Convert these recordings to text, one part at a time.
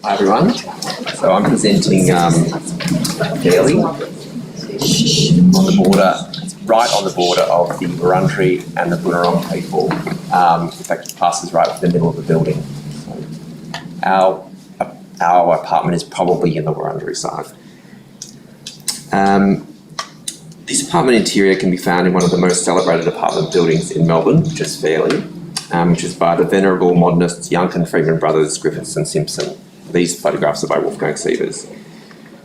Hi everyone. So I'm presenting Fairlie on the border, right on the border of the Wurundjeri and the Wurundjeri people. In fact, it passes right through the middle of the building. So our apartment is probably in the Wurundjeri side. This apartment interior can be found in one of the most celebrated apartment buildings in Melbourne, which is Fairlie, which is by the venerable modernists Yuncken Freeman Bothers, Griffiths and Simpson. These photographs are by Wolfgang Sievers.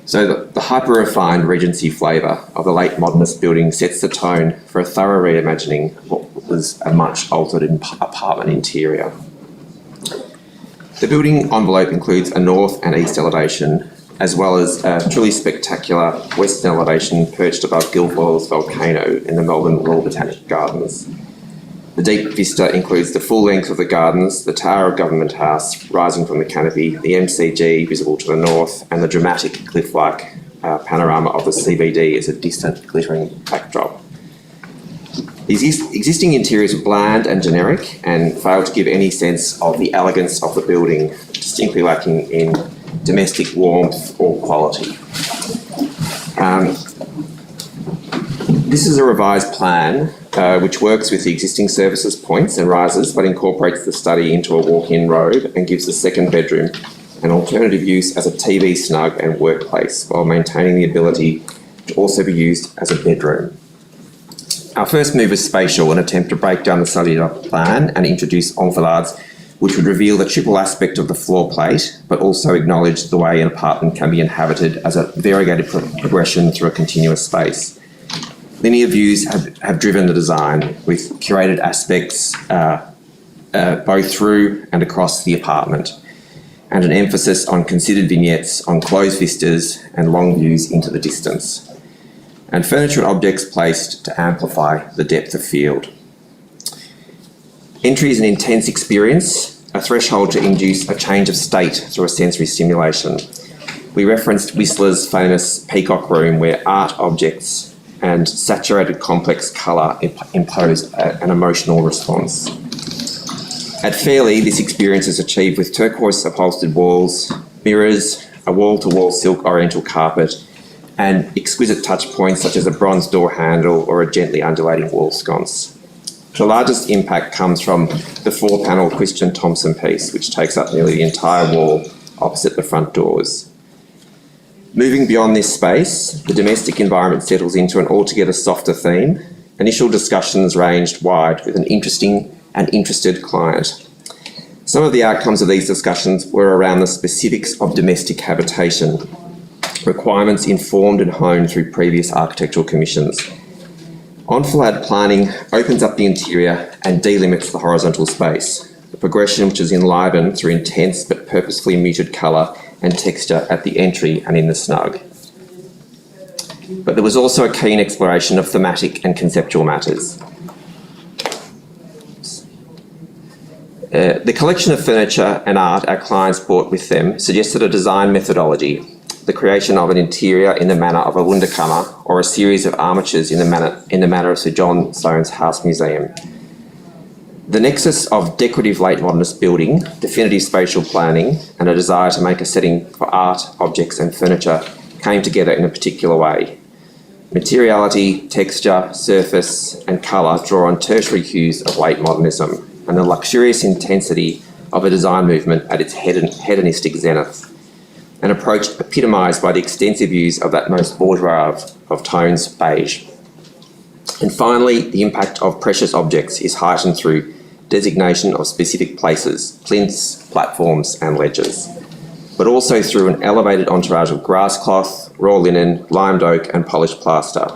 So the hyper-refined Regency flavour of the late modernist building sets the tone for a thorough reimagining of what was a much altered apartment interior. The building envelope includes a north and east elevation, as well as a truly spectacular western elevation perched above Guilfoyle's Volcano in the Melbourne Royal Botanic Gardens. The deep vista includes the full length of the gardens, the Tower of Government House rising from the canopy, the MCG visible to the north, and the dramatic cliff-like panorama of the CBD as a distant glittering backdrop. These existing interiors are bland and generic and fail to give any sense of the elegance of the building, distinctly lacking in domestic warmth or quality. This is a revised plan which works with the existing services points and rises, but incorporates the study into a walk-in robe and gives the second bedroom an alternative use as a TV snug and workplace, while maintaining the ability to also be used as a bedroom. Our first move is spatial, an attempt to break down the studied plan and introduce enfilades which would reveal the triple aspect of the floor plate, but also acknowledge the way an apartment can be inhabited as a variegated progression through a continuous space. Linear views have driven the design, with curated aspects both through and across the apartment, and an emphasis on considered vignettes on closed vistas and long views into the distance, and furniture and objects placed to amplify the depth of field. Entry is an intense experience, a threshold to induce a change of state through a sensory stimulation. We referenced Whistler's famous Peacock Room, where art objects and saturated complex colour impose an emotional response. At Fairlie, this experience is achieved with turquoise upholstered walls, mirrors, a wall-to-wall silk oriental carpet, and exquisite touch points such as a bronze door handle or a gently undulating wall sconce. The largest impact comes from the 4-panel Christian Thompson piece, which takes up nearly the entire wall opposite the front doors. Moving beyond this space, the domestic environment settles into an altogether softer theme. Initial discussions ranged wide with an interesting and interested client. Some of the outcomes of these discussions were around the specifics of domestic habitation, requirements informed and honed through previous architectural commissions. Enfilade planning opens up the interior and delimits the horizontal space, a progression which is enlivened through intense but purposefully muted colour and texture at the entry and in the snug. But there was also a keen exploration of thematic and conceptual matters. The collection of furniture and art our clients brought with them suggested a design methodology, the creation of an interior in the manner of a Wunderkammer or a series of armatures in the manner of Sir John Soane's House Museum. The nexus of decorative late modernist building, definitive spatial planning, and a desire to make a setting for art, objects and furniture came together in a particular way. Materiality, texture, surface and colour draw on tertiary hues of late modernism and the luxurious intensity of a design movement at its hedonistic zenith, an approach epitomised by the extensive use of that most bourgeois of tones, beige. And finally, the impact of precious objects is heightened through designation of specific places, plinths, platforms and ledges, but also through an elevated entourage of grass cloth, raw linen, limed oak and polished plaster.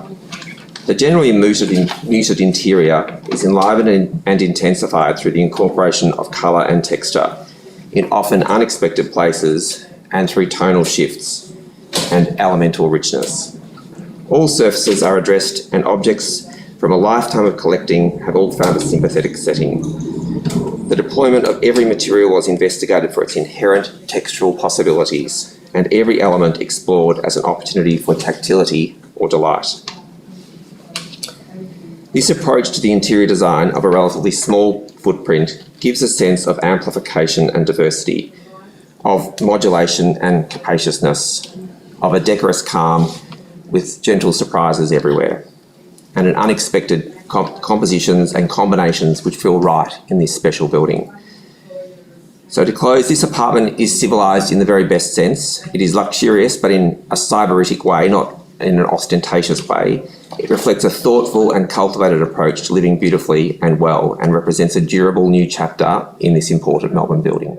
The generally muted interior is enlivened and intensified through the incorporation of colour and texture in often unexpected places and through tonal shifts and elemental richness. All surfaces are addressed and objects from a lifetime of collecting have all found a sympathetic setting. The deployment of every material was investigated for its inherent textural possibilities and every element explored as an opportunity for tactility or delight. This approach to the interior design of a relatively small footprint gives a sense of amplification and diversity, of modulation and capaciousness, of a decorous calm with gentle surprises everywhere, and an unexpected compositions and combinations which feel right in this special building. So to close, this apartment is civilised in the very best sense. It is luxurious, but in a sybaritic way, not in an ostentatious way. It reflects a thoughtful and cultivated approach to living beautifully and well, and represents a durable new chapter in this important Melbourne building.